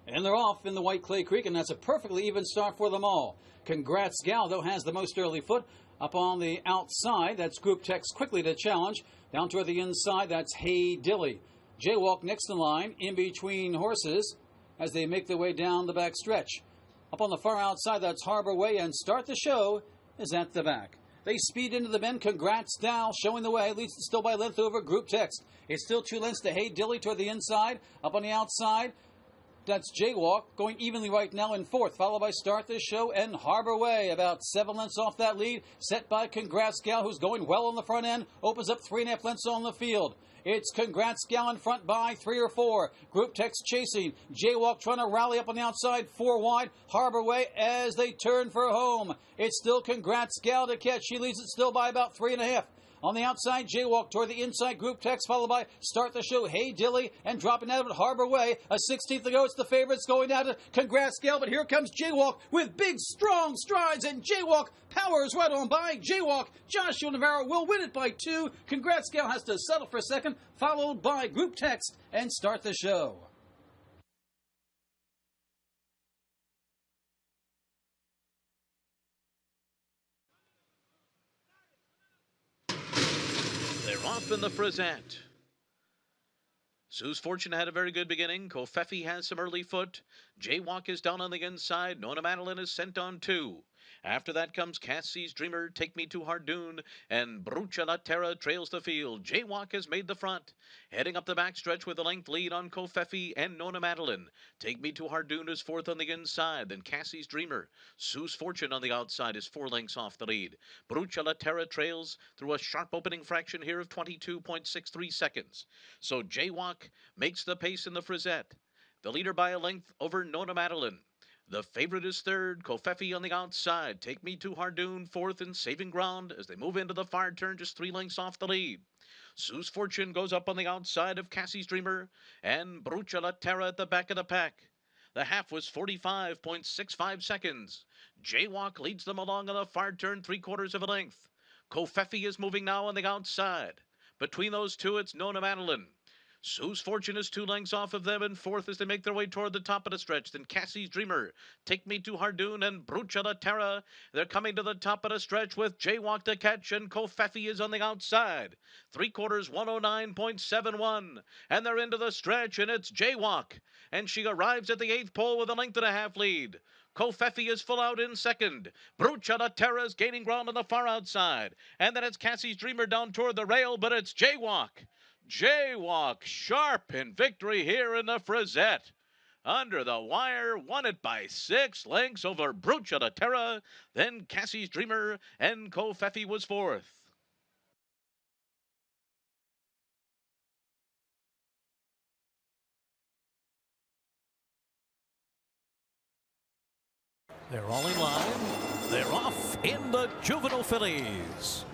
And they're off in the White Clay Creek, and that's a perfectly even start for them all. Congrats Gal, though, has the most early foot. Up on the outside, that's Group Tex quickly to challenge. Down toward the inside, that's Hey Dilly. Jaywalk next in line, in between horses, as they make their way down the back stretch. Up on the far outside, that's Harbor Way, and Start the Show is at the back. They speed into the bend. Congrats Dow showing the way. Leads still by length over Group Text. It's still 2 lengths to Hey Dilly toward the inside. Up on the outside, that's Jaywalk going evenly right now in fourth, followed by Start This Show and Harbor Way. About 7 lengths off that lead, set by Congrats Gal, who's going well on the front end. Opens up 3.5 lengths on the field. It's Congrats Gal in front by 3 or 4. Group Text chasing. Jaywalk trying to rally up on the outside, 4 wide. Harbor Way as they turn for home. It's still Congrats Gal to catch. She leads it still by about 3.5. On the outside, Jaywalk toward the inside, Group Text, followed by Start the Show, Hey Dilly, and dropping out of it, Harbor Way. A 16th to go. It's the favorites going down to Congrats Gal, but here comes Jaywalk with big, strong strides, and Jaywalk powers right on by. Jaywalk, Joshua Navarro will win it by 2. Congrats Gal has to settle for second, followed by Group Text and Start the Show. Off in the Frizette. Sue's Fortune had a very good beginning. Kofefi has some early foot. Jaywalk is down on the inside. Nona Madeline is sent on 2. After that comes Cassie's Dreamer, Take Me to Hardoon, and Brucha La Terra trails the field. Jaywalk has made the front. Heading up the backstretch with a length lead on Kofefi and Nona Madeline. Take Me to Hardoon is fourth on the inside. Then Cassie's Dreamer. Sue's Fortune on the outside is 4 lengths off the lead. Brucha La Terra trails through a sharp opening fraction here of 22.63 seconds. So Jaywalk makes the pace in the Frizette. The leader by a length over Nona Madeline. The favorite is third, Kofefi on the outside. Take Me to Hardoon, fourth and saving ground as they move into the far turn, just 3 lengths off the lead. Sue's Fortune goes up on the outside of Cassie's Dreamer and Brucha La Terra at the back of the pack. The half was 45.65 seconds. Jaywalk leads them along on the far turn, 3/4 of a length. Kofefi is moving now on the outside. Between those two, it's Nona Madeline. Sue's Fortune is 2 lengths off of them, and fourth as they make their way toward the top of the stretch. Then Cassie's Dreamer, Take Me to Hardoon, and Brucha La Terra. They're coming to the top of the stretch with Jaywalk to catch, and Kofefi is on the outside. 3/4, 109.71. And they're into the stretch, and it's Jaywalk. And she arrives at the 8th pole with a 1.5 length lead. Kofefi is full out in second. Brucha La Terra is gaining ground on the far outside. And then it's Cassie's Dreamer down toward the rail, but it's Jaywalk. Jaywalk sharp in victory here in the Frizette. Under the wire, won it by 6 lengths over Brucha La Terra. Then Cassie's Dreamer and Kofefi was fourth. They're all in line. They're off in the Juvenile Fillies.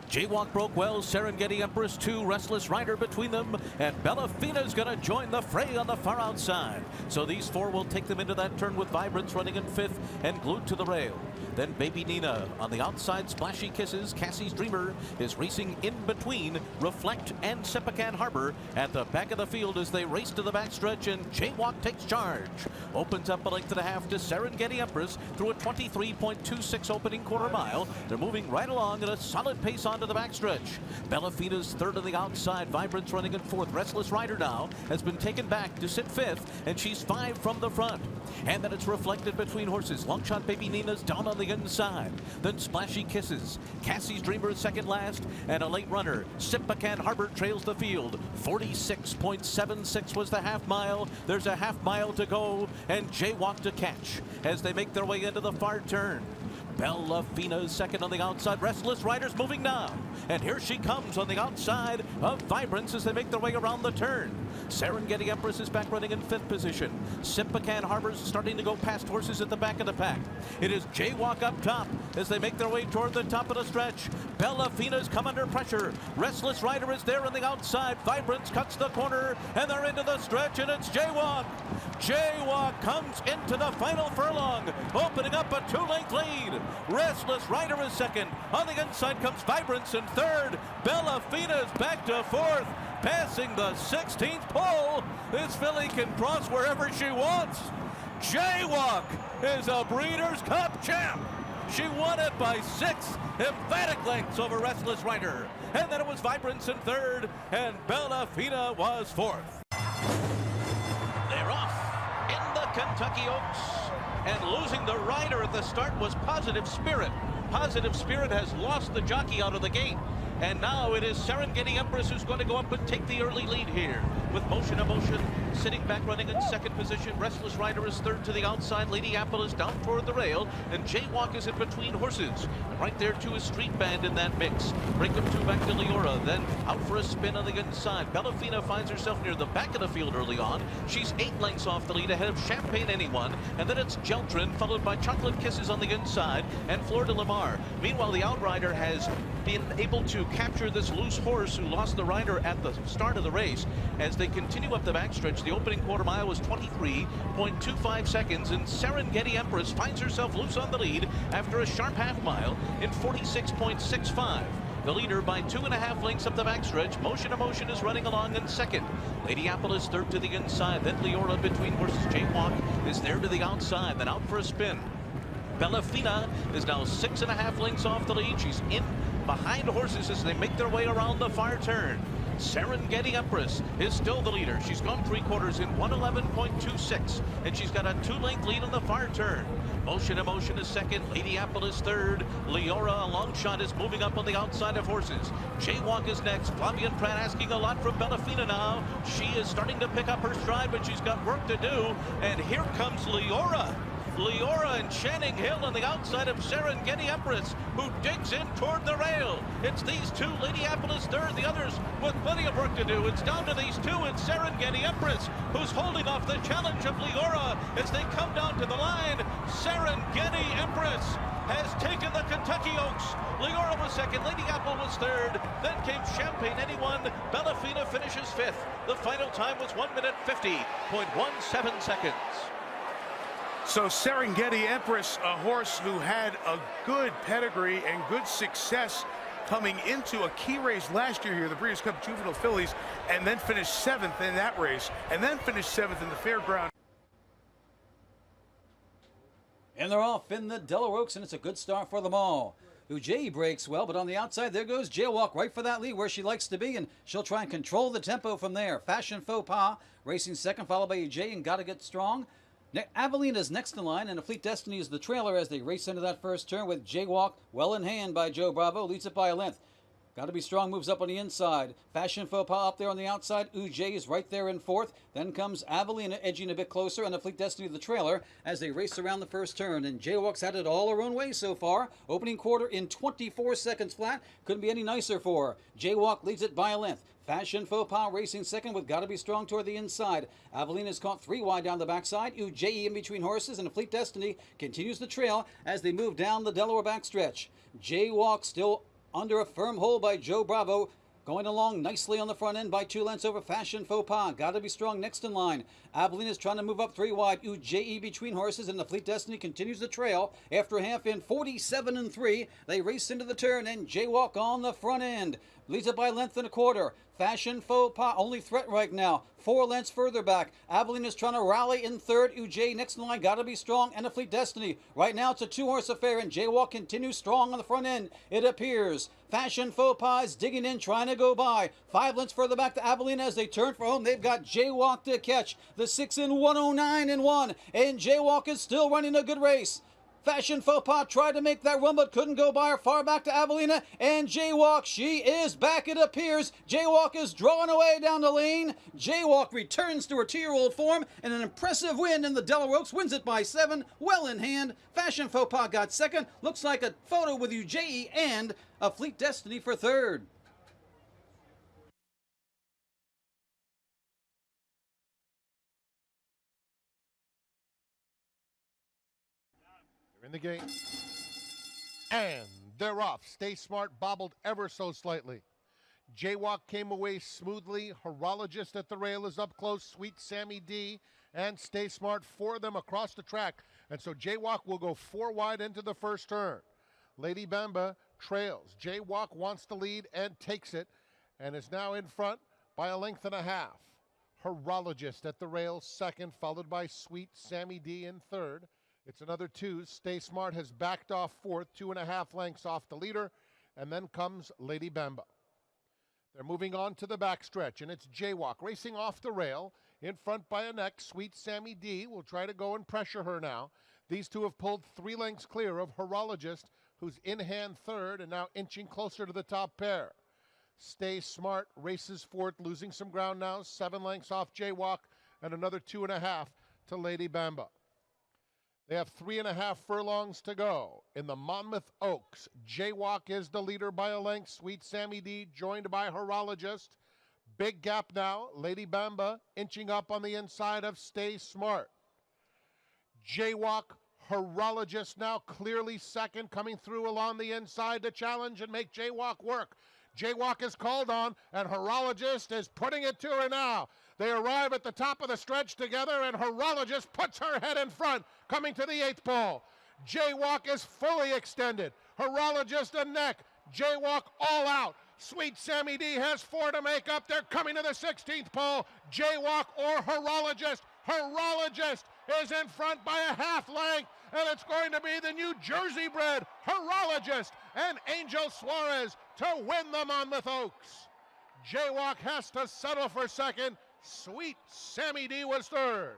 Jaywalk broke well, Serengeti Empress 2, Restless Rider between them, and Bellafina's going to join the fray on the far outside. So these 4 will take them into that turn with Vibrance running in 5th and glued to the rail. Then Baby Nina on the outside, Splashy Kisses. Cassie's Dreamer is racing in between Reflect and Sipacan Harbor at the back of the field as they race to the backstretch, and Jaywalk takes charge. Opens up a length and a half to Serengeti Empress through a 23.26 opening quarter mile. They're moving right along at a solid pace onto the backstretch. Bellafina's third on the outside. Vibrance running in 4th. Restless Rider now has been taken back to sit 5th, and she's 5 from the front. And then it's Reflected between horses. Longshot Baby Nina's down on the inside. Then Splashy Kisses. Cassie's Dreamer second last, and a late runner. Sipacan Harbor trails the field. 46.76 was the half mile. There's a half mile to go, and Jaywalk to catch as they make their way into the far turn. Bellafina's second on the outside. Restless Rider's moving now. And here she comes on the outside of Vibrance as they make their way around the turn. Serengeti Empress is back running in 5th position. Sipacan Harbor's starting to go past horses at the back of the pack. It is Jaywalk up top as they make their way toward the top of the stretch. Bellafina's come under pressure. Restless Rider is there on the outside. Vibrance cuts the corner, and they're into the stretch, and it's Jaywalk. Jaywalk comes into the final furlong, opening up a 2-length lead. Restless Rider is second. On the inside comes Vibrance in third. Bellafina's back to 4th. passing the 16th pole. This filly can cross wherever she wants. Jaywalk is a Breeders' Cup champ. She won it by 6 emphatic lengths over Restless Rider. And then it was Vibrance in third, and Bella Fina was fourth. They're off in the Kentucky Oaks. And losing the rider at the start was Positive Spirit. Positive Spirit has lost the jockey out of the gate. And now it is Serengeti Empress who's going to go up and take the early lead here. With Motion Emotion sitting back running in second position. Restless Rider is third to the outside. Lady Apple is down toward the rail. And Jaywalk is in between horses. And right there too is Street Band in that mix. Break up two back to Leora. Then out for a spin on the inside. Bellafina finds herself near the back of the field early on. She's 8 lengths off the lead ahead of Champagne Anyone. And then it's Jeltrin followed by Chocolate Kisses on the inside. And Fleur de Lamar. Meanwhile, the outrider has been able to capture this loose horse who lost the rider at the start of the race. As they continue up the backstretch, the opening quarter mile was 23.25 seconds, and Serengeti Empress finds herself loose on the lead after a sharp half mile in 46.65. The leader by 2.5 lengths up the backstretch. Motion Emotion is running along in second. Lady Apple is third to the inside. Then Leora between horses. Jaywalk is there to the outside, then out for a spin. Bellafina is now 6.5 lengths off the lead. She's in behind horses as they make their way around the far turn. Serengeti Empress is still the leader. She's gone 3/4 in 111.26, and she's got a 2-length lead on the far turn. Motion Emotion is second. Lady Apple is third. Leora, a long shot, is moving up on the outside of horses. Jaywalk is next. Flavien Prat asking a lot from Bellafina now. She is starting to pick up her stride, but she's got work to do. And here comes Leora. Leora and Channing Hill on the outside of Serengeti Empress, who digs in toward the rail. It's these two. Lady Apple is third. The others with plenty of work to do. It's down to these two. It's Serengeti Empress who's holding off the challenge of Leora as they come down to the line. Serengeti Empress has taken the Kentucky Oaks. Leora was second. Lady Apple was third. Then came Champagne Anyone. Bellafina finishes fifth. The final time was 1 minute 50.17 seconds. So Serengeti Empress, a horse who had a good pedigree and good success coming into a key race last year here, the Breeders' Cup Juvenile Fillies, and then finished 7th in that race, and then finished 7th in the Fairground. And they're off in the Delaware Oaks, and it's a good start for them all. Ujjayi breaks well, but on the outside, there goes Jaywalk right for that lead where she likes to be, and she'll try and control the tempo from there. Fashion Faux Pas racing second, followed by Ujjayi, and Gotta Get Strong. Avelina's next in line, and Fleet Destiny is the trailer as they race into that first turn with Jaywalk well in hand by Joe Bravo, leads it by a length. Gotta Be Strong moves up on the inside. Fashion Faux Pas up there on the outside. Ujjayi is right there in fourth. Then comes Avelina edging a bit closer, and the Fleet Destiny the trailer as they race around the first turn. And Jaywalk's had it all her own way so far. Opening quarter in 24 seconds flat. Couldn't be any nicer for her. Jaywalk leads it by a length. Fashion Faux Pas racing second with Gotta Be Strong toward the inside. Avelina's caught 3 wide down the backside. Ujjayi in between horses, and the Fleet Destiny continues the trail as they move down the Delaware backstretch. Jaywalk still under a firm hold by Joe Bravo. Going along nicely on the front end by 2 lengths over Fashion Faux Pas. Gotta Be Strong next in line. Avelina's trying to move up 3 wide. Ujjayi between horses, and the Fleet Destiny continues the trail. After a half in 47-3, they race into the turn, and Jaywalk on the front end. Leads it by a length and a quarter. Fashion Faux Pas, only threat right now. 4 lengths further back. Avelina's trying to rally in third. Ujjayi next in line. Gotta Be Strong and a Fleet Destiny. Right now it's a 2-horse affair, and Jaywalk continues strong on the front end, it appears. Fashion Faux Pas is digging in, trying to go by. 5 lengths further back to Avelina as they turn for home. They've got Jaywalk to catch. The 6 in 109-1, and Jaywalk is still running a good race. Fashion Faux Pas tried to make that run, but couldn't go by her. Far back to Avelina, and Jaywalk, she is back, it appears. Jaywalk is drawing away down the lane. Jaywalk returns to her 2-year-old form, and an impressive win in the Delaware Oaks, wins it by 7, well in hand. Fashion Faux Pas got second. Looks like a photo with Ujjayi and a Fleet Destiny for third. In the gate, and they're off. Stay Smart bobbled ever so slightly. Jaywalk came away smoothly. Horologist at the rail is up close. Sweet Sammy D and Stay Smart for them across the track. And so Jaywalk will go 4 wide into the first turn. Lady Bamba trails. Jaywalk wants the lead and takes it, and is now in front by a length and a half. Horologist at the rails second, followed by Sweet Sammy D in third. It's another two. Stay Smart has backed off fourth, 2.5 lengths off the leader. And then comes Lady Bamba. They're moving on to the backstretch, and it's Jaywalk racing off the rail. In front by a neck, Sweet Sammy D will try to go and pressure her now. These two have pulled 3 lengths clear of Horologist, who's in hand third and now inching closer to the top pair. Stay Smart races fourth, losing some ground now, 7 lengths off Jaywalk and another 2.5 to Lady Bamba. They have 3.5 furlongs to go. In the Monmouth Oaks, Jaywalk is the leader by a length. Sweet Sammy D joined by Horologist. Big gap now. Lady Bamba inching up on the inside of Stay Smart. Jaywalk, Horologist now clearly second, coming through along the inside to challenge and make Jaywalk work. Jaywalk is called on, and Horologist is putting it to her now. They arrive at the top of the stretch together, and Horologist puts her head in front, coming to the 8th pole. Jaywalk is fully extended. Horologist a neck. Jaywalk all out. Sweet Sammy D has 4 to make up. They're coming to the 16th pole. Jaywalk or Horologist. Horologist is in front by a half length, and it's going to be the New Jersey bred Horologist and Angel Suarez to win the Monmouth Oaks. Jaywalk has to settle for second. Sweet Sammy D was third.